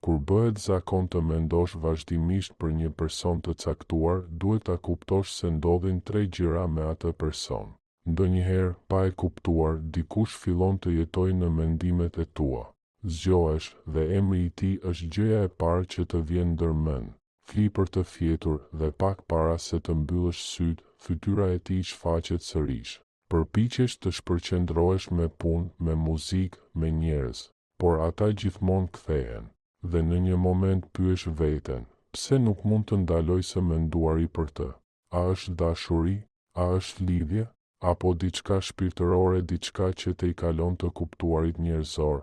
Kur bëhet zakon të mendosh vazhdimisht për një person të caktuar, duhet ta kuptosh se ndodhin 3 gjëra me atë person. Ndonjëherë, pa e kuptuar, dikush fillon të jetojë në mendimet e tua. Zgjohesh dhe emri i tij është gjëja e parë që të vjen ndërmend. Fli për të fjetur dhe pak para se të mbyllësh syt, fytyra e tij shfaqet sërish. Përpiqesh të shpërqendrohesh me punë, me muzikë, me njerëz, por ata gjithmonë kthehen. Dhe në një moment pyesh veten, pse nuk mund të ndaloj së menduari për të? A është dashuri? A është lidhje? Apo diçka shpirtërore, diçka që te I kalon të kuptuarit njerëzor?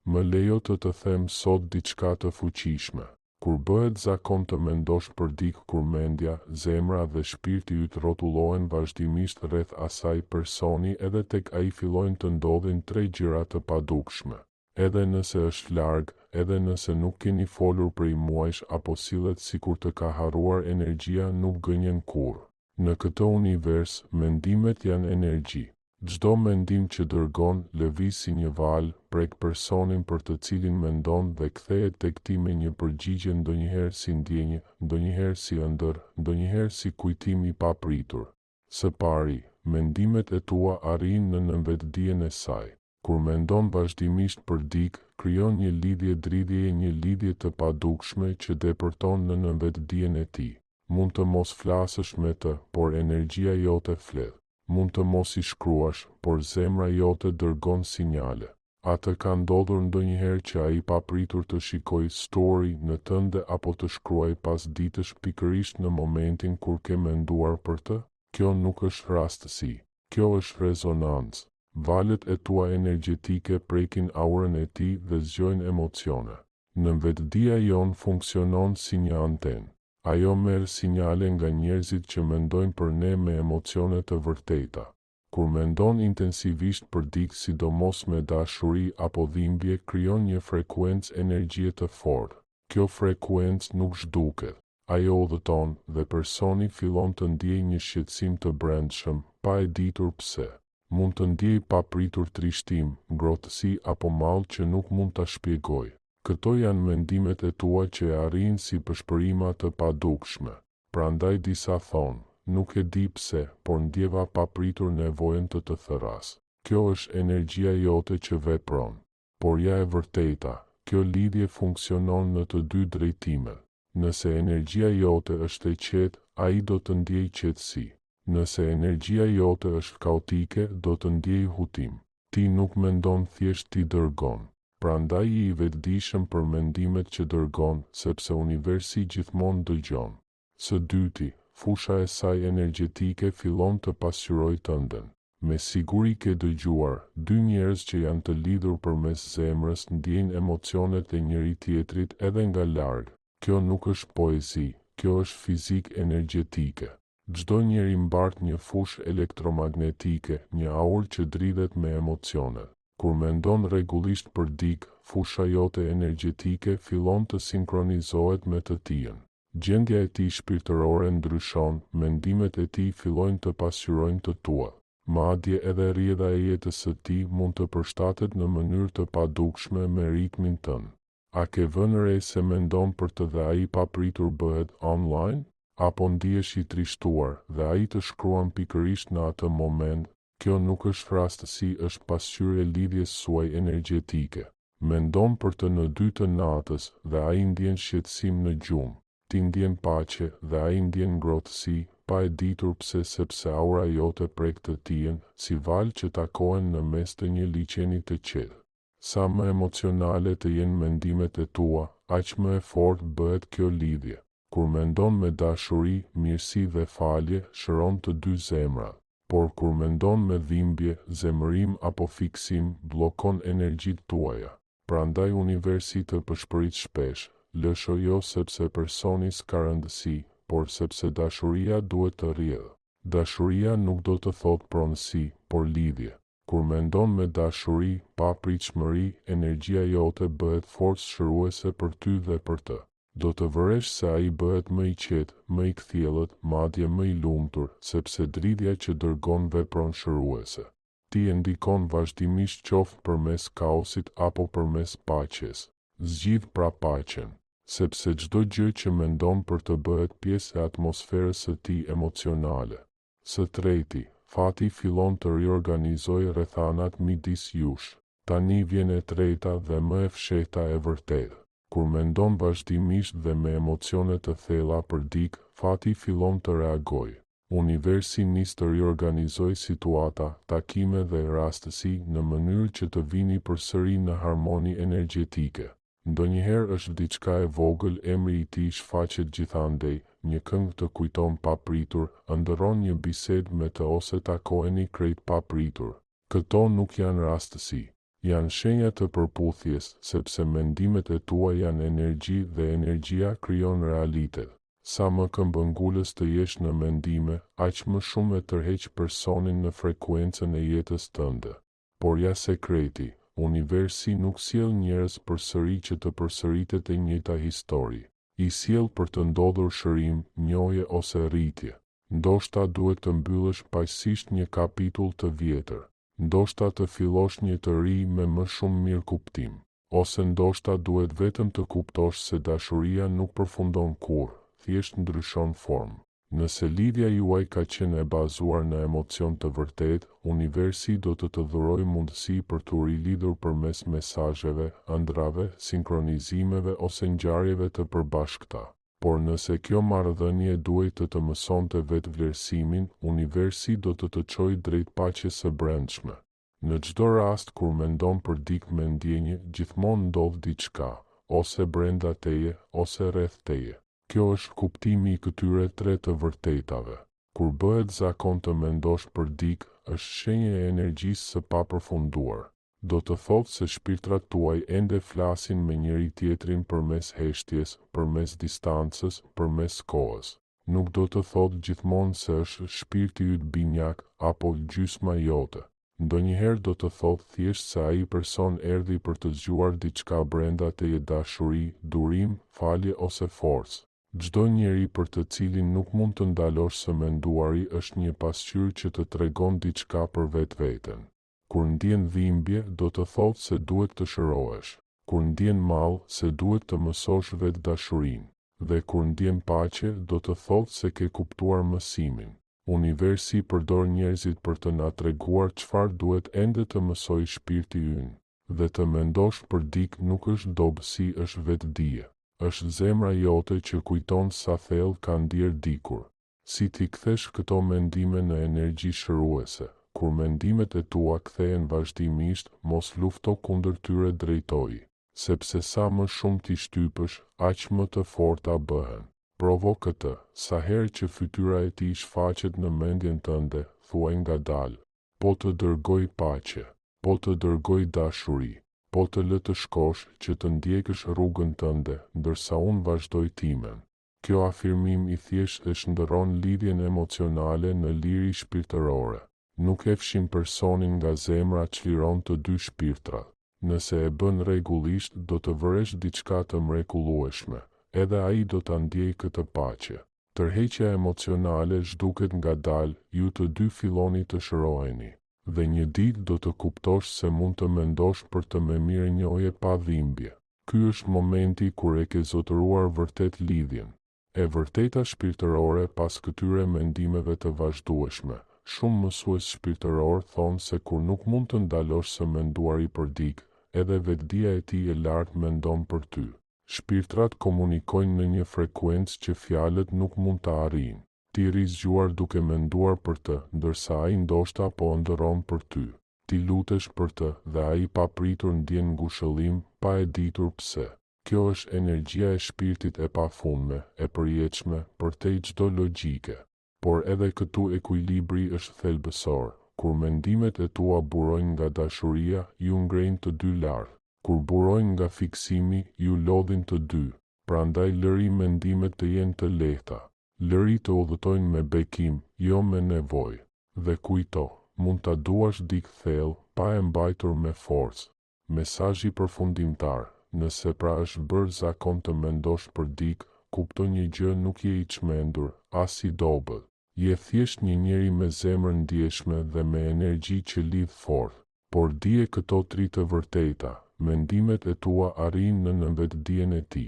Më lejo të them sot diçka të fuqishme. Kur bëhet zakon të mendosh për dikë, kur mendja, zemra dhe shpirti yt rrotullohen vazhdimisht rreth asaj personi, edhe tek ai fillojnë të ndodhin 3 gjëra të padukshme. Edhe nëse është larg, edhe nëse nuk keni folur prej muajsh apo sillet sikur të ka harruar energjia, nuk gënjen kurrë. Në këtë univers, mendimet janë energji. Çdo mendim që dërgon, lëviz si një valë, prek personin për të cilin mendon dhe kthehet tek ti me një përgjigje, ndonjëherë si ndjenjë, ndonjëherë si ëndër, ndonjëherë si kujtim I papritur. Së pari, mendimet e tua arrin në nënvetdijen e saj. Kur mendon vazhdimisht për dikë, krijon një lidhje dridhjeje, një lidhje të padukshme që depërton në nënvetdijen e tij. Mund të mos flasësh me të, por energjia jote flet. Mund të mos I shkruash, por zemra jote dërgon sinjale. Atë ka ndodhur ndonjëherë që ai papritur të shikojë story në tënde apo të shkruaj pas ditësh pikërisht në momentin kur ke menduar për të? Kjo nuk është rastësi. Kjo është rezonancë. Valët e tua energjetike prekin aurën e tij dhe zgjojnë emocione. Nënvetdia jon funksionon si një antenë. Ajo merr sinjale nga njerëzit që mendojnë për ne me emocione të vërteta. Kur mendon intensivisht për dikë, sidomos me dashuri apo dhimbje, krijon një frekuencë energjie të fortë. Kjo frekuencë nuk zhduket. Ajo udhëton dhe personi fillon të ndjejë një shqetësim të brendshëm, pa e ditur pse. Mund të ndjejë papritur trishtim, ngrohtësi apo mall që nuk mund ta shpjegojë. Këto janë mendimet e tua që e arrin si pëshpërima të padukshme. Prandaj disa thonë, nuk e di pse, por ndjeva papritur nevojën të thërras. Kjo është energjia jote që vepron. Por ja e vërteta, kjo lidhje funksionon në të dy drejtimet. Nëse energjia jote është e qetë, ai do të ndjejë qetësi. Nëse energjia jote është kaotike, do të ndjej hutim. Ti nuk mendon, thjesht ti dërgon. Prandaj I vetëdijshëm për mendimet që dërgon, sepse universi gjithmonë dëgjon. Së dyti, fusha e saj energjetike fillon të pasqyrojë tënden. Me siguri ke dëgjuar, 2 njerëz që janë të lidhur përmes zemrës ndjejnë emocionet e njëri tjetrit edhe nga larg. Kjo nuk është poezi, kjo është fizik energjetike. Çdo njeri mbart një fushë elektromagnetike, një aurë që dridhet me emocionet. Kur mendon rregullisht për dikë, fusha jote energjetike fillon të sinkronizohet me të tijën. Gjendja e tij shpirtërore ndryshon, mendimet e tij fillojnë të pasqyrojnë të tuat. Madje edhe rrjedha e jetës së tij mund të përshtatet në mënyrë të padukshme me ritmin tënd. A ke vënë re se mendon për të dhe ai papritur bëhet online? Apo ndihesh I trishtuar dhe ai të shkruan pikërisht në atë moment? Kjo nuk është rastësi, është pasqyrje lidhjes suaj energjetike. Mendon për të në 2 të natës dhe ai ndjen shqetësim në gjumë. Ti ndjen paqe dhe ai ndjen ngrohtësi, pa e ditur pse, sepse aura jote prek të tijën, si valë që takohen në mes të një liçeni të qetë. Sa më emocionale të jenë mendimet e tua, aq më e fortë bëhet kjo lidhje. Kur mendon me dashuri, mirësi dhe falje, shëron të 2 zemrat. Por kur mendon me dhimbje, zemërim apo fiksim, bllokon energjitë tuaja. Prandaj universi të pëshpërit shpesh. Lësho jo sepse personi s'ka rëndësi, por sepse dashuria duhet të rrjedhë. Dashuria nuk do të thotë pronësi, por lidhje. Kur mendon me dashuri, pa pritshmëri, energjia jote bëhet forcë shëruese për ty dhe për të. Do të vëresh se ai bëhet më I qetë, më I kthjellët, madje më I lumtur, sepse dridhja që dërgon vepron shëruese. Ti e ndikon vazhdimisht qoftë përmes kaosit apo përmes paqes. Zgjidh pra paqen, sepse çdo gjë që mendon për të bëhet pjesë e atmosferës së tij emocionale. Së treti, fati fillon të riorganizojë rrethanat midis jush. Tani vjen e treta dhe më e fshehta e vërtetë. Kur mendon vazhdimisht dhe me emocione të thella për dikë, fati fillon të reagojë. Universi nis të riorganizojë situata, takime dhe rastësi në mënyrë që të vini përsëri në harmoni energjetike. Ndonjëherë është diçka e vogël, emri i tij shfaqet gjithandej, një këngë të kujton papritur, ndërron një bisedë me të ose takoheni krejt papritur. Këto nuk janë rastësi, janë shenja të përputhjes, sepse mendimet e tua janë energji dhe energjia krijon realitet. Sa më këmbëngulës të jesh në mendime, aq më shumë e tërheq personin në frekuencën e jetës tënde. Por ja sekreti, universi nuk sjell njerëz përsëri që të përsëritet e njëjta histori. I sjell për të ndodhur shërim, njohje ose rritje. Ndoshta duhet të mbyllësh paqësisht një kapitull të vjetër. Ndoshta të fillosh një të ri me më shumë mirëkuptim. Ose ndoshta duhet vetëm të kuptosh se dashuria nuk përfundon kurrë, thjesht ndryshon formë. Nëse lidhja juaj ka qenë e bazuar në emocion të vërtet, universi do të të dhurojë mundësi për të rilidhur përmes mesazheve, ëndrave, sinkronizimeve ose ngjarjeve të përbashkëta. Por nëse kjo marrëdhënie duhet të mësonte vetvlerësimin, universi do të të çojë drejt paqes së brendshme. Në çdo rast kur mendon për dikë me ndjenjë, gjithmonë ndodh diçka, ose brenda teje, ose rreth teje. Kjo është kuptimi i këtyre tre të vërtetave. Kur bëhet zakon të mendosh për dikë, është shenjë e energjisë së papërfunduar. Do të thotë se shpirtrat tuaj ende flasin me njëri tjetrin përmes heshtjes, përmes distancës, përmes kohës. Nuk do të thotë gjithmonë se është shpirti yt binjak apo gjysma jote. Ndonjëherë do të thotë thjesht se ai person erdhi për të zgjuar diçka brenda teje, dashuri, durim, falje ose forcë. Çdo njeri për të cilin nuk mund të ndalosh së menduari është një pasqyrë që të tregon diçka për vetveten. Kur ndjen dhimbje, do të thotë se duhet të shërohesh. Kur ndjen mall, se duhet të mësosh vetë dashurinë. Dhe kur ndjen paqe, do të thotë se ke kuptuar mësimin. Universi përdor njerëzit për të na treguar çfarë duhet ende të mësojë shpirti ynë. Dhe të mendosh për dikë nuk është dobësi, është vetdije. Është zemra jote që kujton sa thellë ka ndier dikur. Si ti kthesh këto mendime në energji shëruese. Kur mendimet e tua kthehen vazhdimisht, mos lufto kundër tyre, drejtoji. Sepse sa më shumë ti shtypësh, aq më të forta bëhen. Provo këtë, sa herë që fytyra e tij shfaqet në mendjen tënde, thuaj ngadalë: po të dërgoj paqe, po të dërgoj dashuri. Po të lë të shkosh që të ndjekësh rrugën tënde, ndërsa unë vazhdoj timen. Kjo afirmim i thjesht e shndërron lidhjen emocionale në liri shpirtërore. Nuk e fshin personin nga zemra, çliron të dy shpirtrat. Nëse e bën rregullisht, do të vëresh diçka të mrekullueshme. Edhe ai do ta ndjejë këtë paqe. Tërheqja emocionale zhduket ngadalë, ju të dy filloni të shëroheni. Dhe një ditë do të kuptosh se mund të mendosh për të me mirë njohje pa dhimbje. Ky është momenti kur e ke zotëruar vërtet lidhjen. E vërteta shpirtërore pas këtyre mendimeve të vazhdueshme. Shumë mësues shpirtëror thonë se kur nuk mund të ndalosh së menduari për dikë, edhe vetdia e tij e lartë mendon për ty. Shpirtrat komunikojnë në një frekuencë që fjalët nuk mund ta arrijnë. Ti rizgjuar duke menduar për të, ndërsa ai ndoshta po ëndërron për ty. Ti lutesh për të dhe ai papritur ndjen ngushëllim, pa e ditur pse. Kjo është energjia e shpirtit e pafundme, e përjetshme, përtej çdo logjike. Por edhe këtu ekuilibri është thelbësor. Kur mendimet e tua burojnë nga dashuria, ju ngrejnë të dy lart. Kur burojnë nga fiksimi, ju lodhin të dy. Prandaj lëri mendimet të jenë të lehta. Lëri të udhëtojnë me bekim, jo me nevojë. Dhe kujto, mund ta duash dikë thellë, pa e mbajtur me forcë. Mesazhi përfundimtar: nëse pra është bërë zakon të mendosh për dikë, kupto një gjë: nuk je i çmendur, as i dobët. Je thjesht një njeri me zemrën ndjeshme dhe me energji që lidh fort. Por dije këto tri të vërteta: mendimet e tua arrijnë në vetdijen e ti.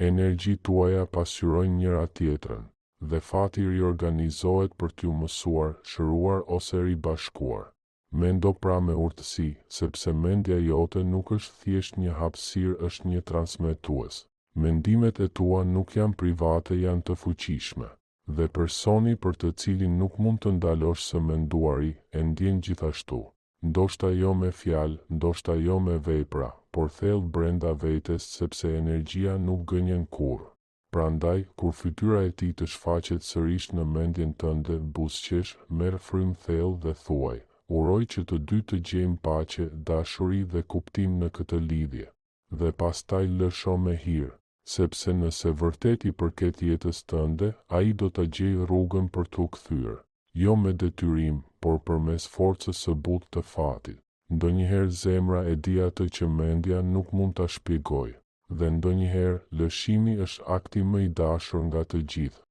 Energjitë tuaja pasqyrojnë njëra tjetrën, dhe fati riorganizohet për t'ju mësuar, shëruar ose ribashkuar. Mendo pra me urtësi, sepse mendja jote nuk është thjesht një hapësirë, është një transmetues. Mendimet e tua nuk janë private, janë të fuqishme. Dhe personi për të cilin nuk mund të ndalosh së menduari, e ndjen gjithashtu. Ndoshta jo me fjalë, ndoshta jo me vepra, por thellë brenda vetes, sepse energjia nuk gënjen kurrë. Prandaj, kur fytyra e tij të shfaqet sërish në mendjen tënde, buzëqesh, merr frym thellë dhe thuaj: uroj që të dy të gjejmë paqe, dashuri dhe kuptim në këtë lidhje. Dhe pastaj lësho me hir, sepse nëse vërtet i përket jetës tënde, ai do ta gjejë rrugën për t'u kthyer. Jo me detyrim, por përmes forcës së butë të fatit. Ndonjëherë zemra e di atë që mendja nuk mund ta shpjegojë, dhe ndonjëherë lëshimi është akti më i dashur nga të gjithë.